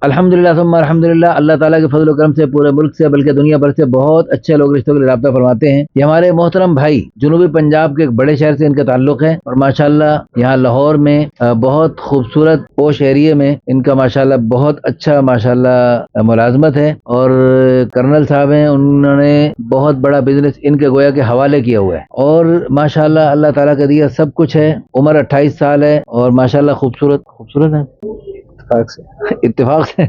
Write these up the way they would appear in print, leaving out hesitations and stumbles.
الحمدللہ ثم الحمدللہ، اللہ تعالیٰ کے فضل و کرم سے پورے ملک سے بلکہ دنیا بھر سے بہت اچھے لوگ رشتوں کے لیے رابطہ فرماتے ہیں۔ یہ ہمارے محترم بھائی جنوبی پنجاب کے ایک بڑے شہر سے ان کا تعلق ہے، اور ماشاءاللہ یہاں لاہور میں بہت خوبصورت پوش ایریے میں ان کا ماشاءاللہ بہت اچھا ماشاءاللہ ملازمت ہے، اور کرنل صاحب ہیں، انہوں نے بہت بڑا بزنس ان کے گویا کے حوالے کیا ہوا ہے، اور ماشاءاللہ اللہ تعالیٰ کا دیا سب کچھ ہے۔ عمر 28 سال ہے، اور ماشاءاللہ خوبصورت ہے اتفاق سے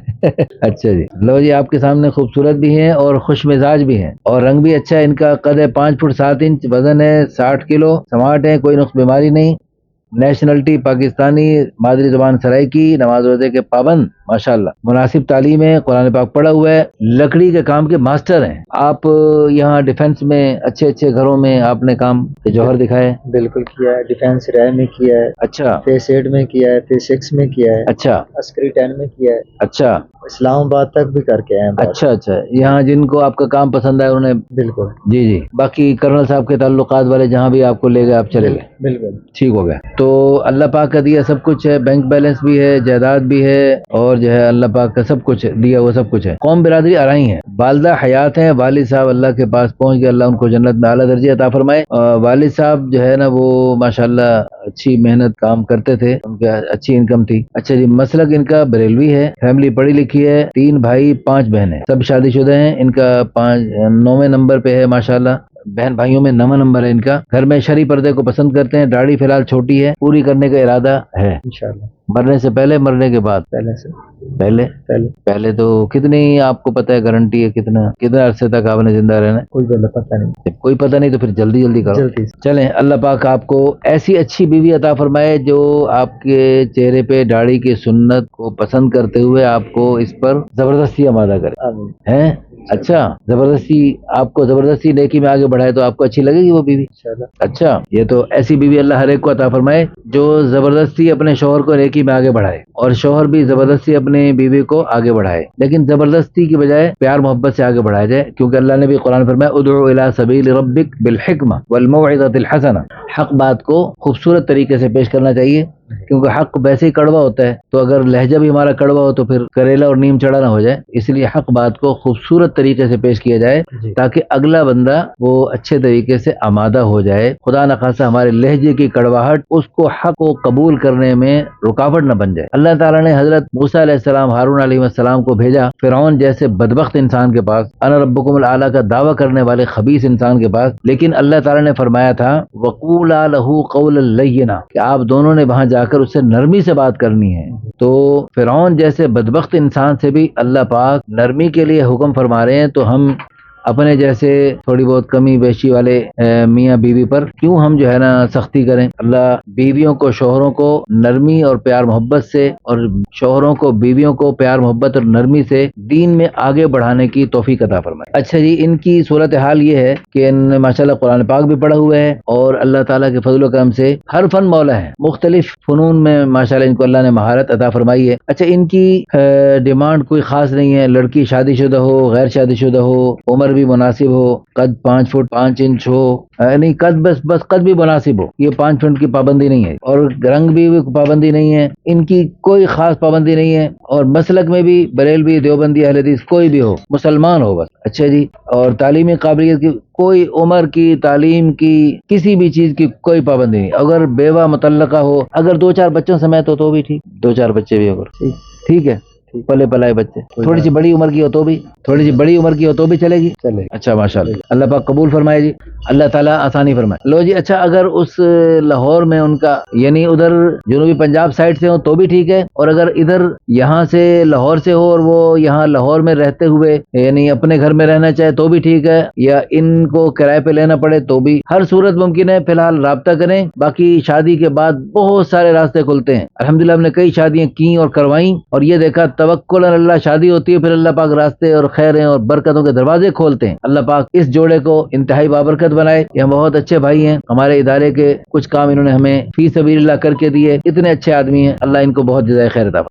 اچھا جی، لو جی آپ کے سامنے خوبصورت بھی ہیں اور خوش مزاج بھی ہیں، اور رنگ بھی اچھا ہے۔ ان کا قد ہے 5 فٹ 7 انچ، وزن ہے 60 کلو، سمارٹ ہے، کوئی نقص بیماری نہیں، نیشنلٹی پاکستانی، مادری زبان سرائکی، نماز روزے کے پابند، ماشاءاللہ مناسب تعلیم ہے، قرآن پاک پڑھا ہوا ہے، لکڑی کے کام کے ماسٹر ہیں۔ آپ یہاں ڈیفنس میں اچھے گھروں میں آپ نے کام کے جوہر دکھائے؟ بالکل کیا ہے، ڈیفینس رائے میں کیا ہے، اچھا فیس 8 میں کیا ہے، فیس 6 میں کیا ہے، اچھا عسکری 10 میں کیا ہے، اچھا اسلام آباد تک بھی کر کے آئے ہیں بات۔ اچھا یہاں جن کو آپ کا کام پسند ہے انہوں نے بالکل جی باقی کرنل صاحب کے تعلقات والے جہاں بھی آپ کو لے گئے آپ چلے گئے، بالکل ٹھیک ہو گیا۔ تو اللہ پاک کا دیا سب کچھ ہے، بینک بیلنس بھی ہے، جائیداد بھی ہے، اور جو ہے اللہ پاک کا سب کچھ دیا وہ سب کچھ ہے۔ قوم برادری آرائی ہے، والدہ حیات ہیں، والد صاحب اللہ کے پاس پہنچ گئے، اللہ ان کو جنت میں اعلیٰ درجے عطا فرمائے۔ والد صاحب جو ہے نا وہ ماشاءاللہ اچھی محنت کام کرتے تھے، ان کی اچھی انکم تھی۔ اچھا جی، مسلک ان کا بریلوی ہے، فیملی پڑھی لکھی ہے، 3 بھائی 5 بہنیں، سب شادی شدہ ہیں۔ ان کا 9ویں نمبر پہ ہے ماشاءاللہ، بہن بھائیوں میں 9واں نمبر ہے ان کا۔ گھر میں شرعی پردے کو پسند کرتے ہیں، داڑھی فی الحال چھوٹی ہے، پوری کرنے کا ارادہ ہے انشاءاللہ، مرنے سے پہلے مرنے کے بعد؟ پہلے سے پہلے تو کتنی آپ کو پتہ ہے گارنٹی ہے، کتنا عرصے تک آپ نے زندہ رہنا ہے؟ کوئی پتہ نہیں، جب کوئی پتہ نہیں تو پھر جلدی کرو۔ جلدی سے۔ چلیں، اللہ پاک آپ کو ایسی اچھی بیوی عطا فرمائے جو آپ کے چہرے پہ داڑھی کی سنت کو پسند کرتے ہوئے آپ کو اس پر زبردستی آمادہ کرے آمین۔ ہیں۔ اچھا، آپ کو زبردستی نیکی میں آگے بڑھائے تو آپ کو اچھی لگے گی وہ بیوی؟ انشاءاللہ۔ اچھا، یہ تو ایسی بیوی اللہ ہر ایک کو عطا فرمائے جو زبردستی اپنے شوہر کو نیکی میں آگے بڑھائے، اور شوہر بھی زبردستی اپنی بیوی کو آگے بڑھائے، لیکن زبردستی کی بجائے پیار محبت سے آگے بڑھایا جائے، کیونکہ اللہ نے بھی قرآن فرمایا ادعو الی سبیل ربک بالحکمہ والموعظۃ الحسنہ، حق بات کو خوبصورت طریقے سے پیش کرنا چاہیے، کیونکہ حق ویسے ہی کڑوا ہوتا ہے، تو اگر لہجہ بھی ہمارا کڑوا ہو تو پھر کریلا اور نیم چڑھا نہ ہو جائے، اس لیے حق بات کو خوبصورت طریقے سے پیش کیا جائے تاکہ اگلا بندہ وہ اچھے طریقے سے آمادہ ہو جائے، خدا نخواستہ ہمارے لہجے کی کڑواہٹ اس کو حق کو قبول کرنے میں رکاوٹ نہ بن جائے۔ اللہ تعالیٰ نے حضرت موسیٰ علیہ السلام، ہارون علیہ السلام کو بھیجا فرعون جیسے بدبخت انسان کے پاس، انا ربکم الاعلیٰ کا دعویٰ کرنے والے خبیث انسان کے پاس، لیکن اللہ تعالیٰ نے فرمایا تھا وَقُولَا لَهُ قَوْلًا لَيِّنًا، کہ آپ دونوں نے وہاں جا کر اس سے نرمی سے بات کرنی ہے۔ تو فرعون جیسے بدبخت انسان سے بھی اللہ پاک نرمی کے لیے حکم فرما رہے ہیں، تو ہم اپنے جیسے تھوڑی بہت کمی بیشی والے میاں بیوی پر کیوں ہم جو ہے نا سختی کریں؟ اللہ بیویوں کو شوہروں کو نرمی اور پیار محبت سے، اور شوہروں کو بیویوں کو پیار محبت اور نرمی سے دین میں آگے بڑھانے کی توفیق عطا فرمائے۔ اچھا جی، ان کی صورتحال یہ ہے کہ ان نے ماشاءاللہ قرآن پاک بھی پڑھا ہوا ہے، اور اللہ تعالیٰ کے فضل و کرم سے ہر فن مولا ہے، مختلف فنون میں ماشاءاللہ ان کو اللہ نے مہارت عطا فرمائی ہے۔ اچھا، ان کی ڈیمانڈ کوئی خاص نہیں ہے، لڑکی شادی شدہ ہو، غیر شادی شدہ ہو، عمر بھی مناسب ہو، قد 5 فٹ 5 انچ ہو، نہیں قد بس قد بھی مناسب ہو، یہ 5 فٹ کی پابندی نہیں ہے، اور رنگ بھی پابندی نہیں ہے، ان کی کوئی خاص پابندی نہیں ہے، اور مسلک میں بھی بریلوی، دیوبندی، اہل حدیث کوئی بھی ہو، مسلمان ہو بس۔ اچھا جی، اور تعلیمی قابلیت کی کوئی عمر کی، تعلیم کی، کسی بھی چیز کی کوئی پابندی نہیں، اگر بیوہ مطلقہ ہو، اگر 2-4 بچوں سمیت ہو تو بھی ٹھیک، 2-4 بچے بھی اگر ٹھیک ہے، پلے پلائے بچے، تھوڑی سی بڑی عمر کی ہو تو بھی، چلے گی۔ اچھا، ماشاءاللہ، اللہ پاک قبول فرمائے جی، اللہ تعالیٰ آسانی فرمائے۔ لو جی، اچھا اگر اس لاہور میں ان کا یعنی ادھر جنوبی پنجاب سائڈ سے ہو تو بھی ٹھیک ہے، اور اگر ادھر یہاں سے لاہور سے ہو اور وہ یہاں لاہور میں رہتے ہوئے یعنی اپنے گھر میں رہنا چاہے تو بھی ٹھیک ہے، یا ان کو کرائے پہ لینا پڑے تو بھی، ہر صورت ممکن ہے۔ فی الحال رابطہ کریں، باقی شادی کے بعد بہت سارے راستے کھلتے ہیں، الحمدللہ ہم نے کئی شادیاں کی اور کروائیں، اور یہ دیکھا توکل اللہ شادی ہوتی ہے، پھر اللہ پاک راستے اور خیریں اور برکتوں کے دروازے کھولتے ہیں۔ اللہ پاک اس جوڑے کو انتہائی بابرکت بنائے، یہ بہت اچھے بھائی ہیں، ہمارے ادارے کے کچھ کام انہوں نے ہمیں فی سبیل اللہ کر کے دیے، اتنے اچھے آدمی ہیں، اللہ ان کو بہت جزائے خیر عطا فرمائے۔